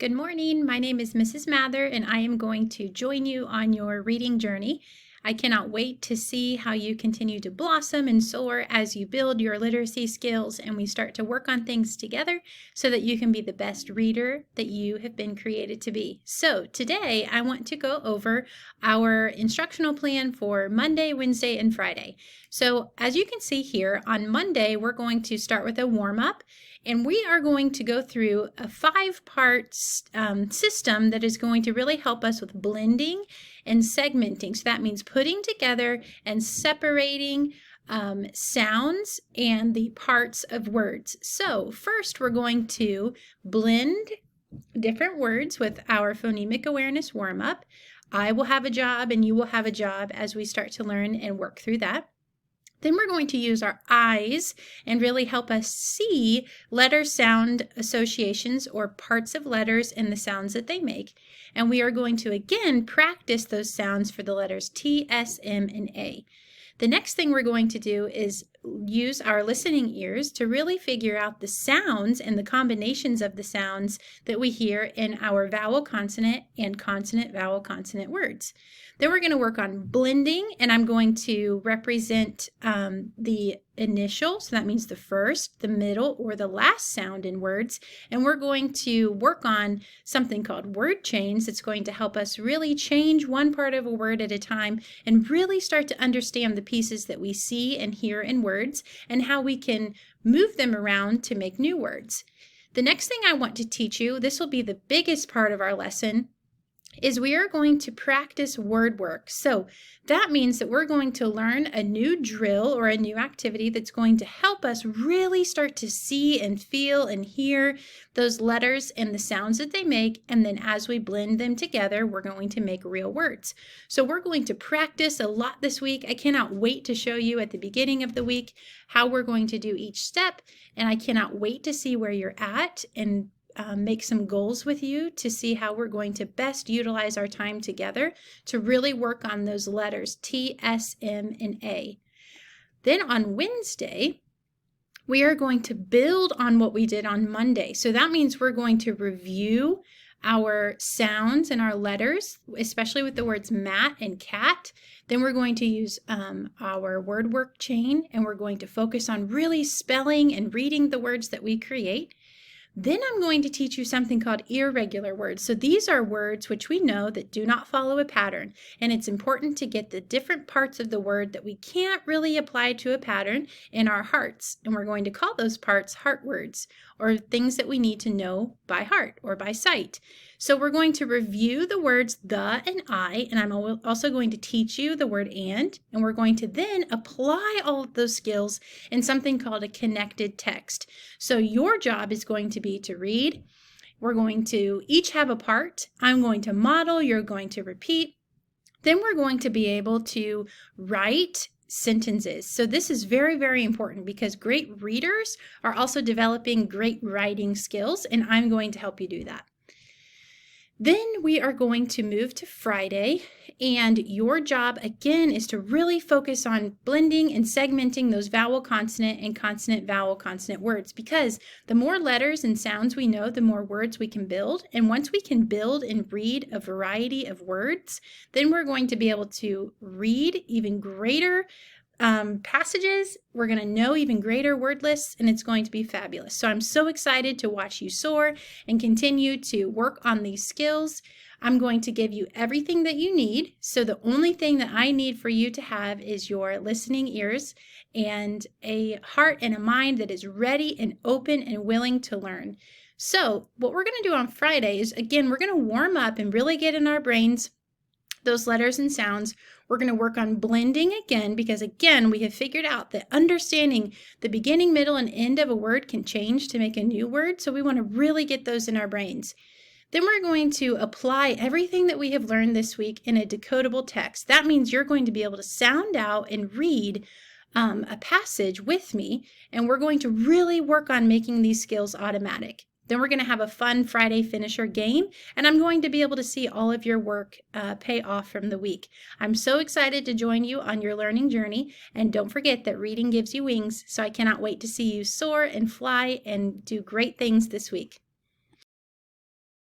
Good morning. My name is Mrs. Mather, and I am going to join you on your reading journey. I cannot wait to see how you continue to blossom and soar as you build your literacy skills and we start to work on things together so that you can be the best reader that you have been created to be. So today I want to go over our instructional plan for Monday, Wednesday, and Friday. So as you can see here, on Monday we're going to start with a warm-up. And we are going to go through a 5-part system that is going to really help us with blending and segmenting. So that means putting together and separating sounds and the parts of words. So first we're going to blend different words with our phonemic awareness warm-up. I will have a job and you will have a job as we start to learn and work through that. Then we're going to use our eyes and really help us see letter-sound associations or parts of letters and the sounds that they make. And we are going to again practice those sounds for the letters T, S, M, and A. The next thing we're going to do is use our listening ears to really figure out the sounds and the combinations of the sounds that we hear in our vowel consonant and consonant vowel consonant words. Then we're going to work on blending, and I'm going to represent the initial, so that means the first, the middle, or the last sound in words. And we're going to work on something called word chains. It's going to help us really change one part of a word at a time and really start to understand the pieces that we see and hear in words and how we can move them around to make new words. The next thing I want to teach you, this will be the biggest part of our lesson, is we are going to practice word work. So that means that we're going to learn a new drill or a new activity that's going to help us really start to see and feel and hear those letters and the sounds that they make. And then as we blend them together, we're going to make real words. So we're going to practice a lot this week. I cannot wait to show you at the beginning of the week how we're going to do each step. And I cannot wait to see where you're at and make some goals with you to see how we're going to best utilize our time together to really work on those letters T, S, M, and A. Then on Wednesday, we are going to build on what we did on Monday. So that means we're going to review our sounds and our letters, especially with the words mat and cat. Then we're going to use our word work chain, and we're going to focus on really spelling and reading the words that we create. Then I'm going to teach you something called irregular words. So these are words which we know that do not follow a pattern, and it's important to get the different parts of the word that we can't really apply to a pattern in our hearts. And we're going to call those parts heart words, or things that we need to know by heart or by sight. So we're going to review the words the and I, and I'm also going to teach you the word and we're going to then apply all of those skills in something called a connected text. So your job is going to be to read. We're going to each have a part. I'm going to model, you're going to repeat. Then we're going to be able to write sentences. So this is very, very important because great readers are also developing great writing skills, and I'm going to help you do that. Then we are going to move to Friday, and your job again is to really focus on blending and segmenting those vowel consonant and consonant vowel consonant words, because the more letters and sounds we know, the more words we can build. And once we can build and read a variety of words, then we're going to be able to read even greater passages. We're going to know even greater word lists, and it's going to be fabulous. So I'm so excited to watch you soar and continue to work on these skills. I'm going to give you everything that you need. So the only thing that I need for you to have is your listening ears and a heart and a mind that is ready and open and willing to learn. So what we're going to do on Friday is, again, we're going to warm up and really get in our brains those letters and sounds. We're going to work on blending again, because again, we have figured out that understanding the beginning, middle, and end of a word can change to make a new word. So we want to really get those in our brains. Then we're going to apply everything that we have learned this week in a decodable text. That means you're going to be able to sound out and read a passage with me, and we're going to really work on making these skills automatic. Then we're going to have a fun Friday finisher game, and I'm going to be able to see all of your work pay off from the week. I'm so excited to join you on your learning journey, and don't forget that reading gives you wings, so I cannot wait to see you soar and fly and do great things this week.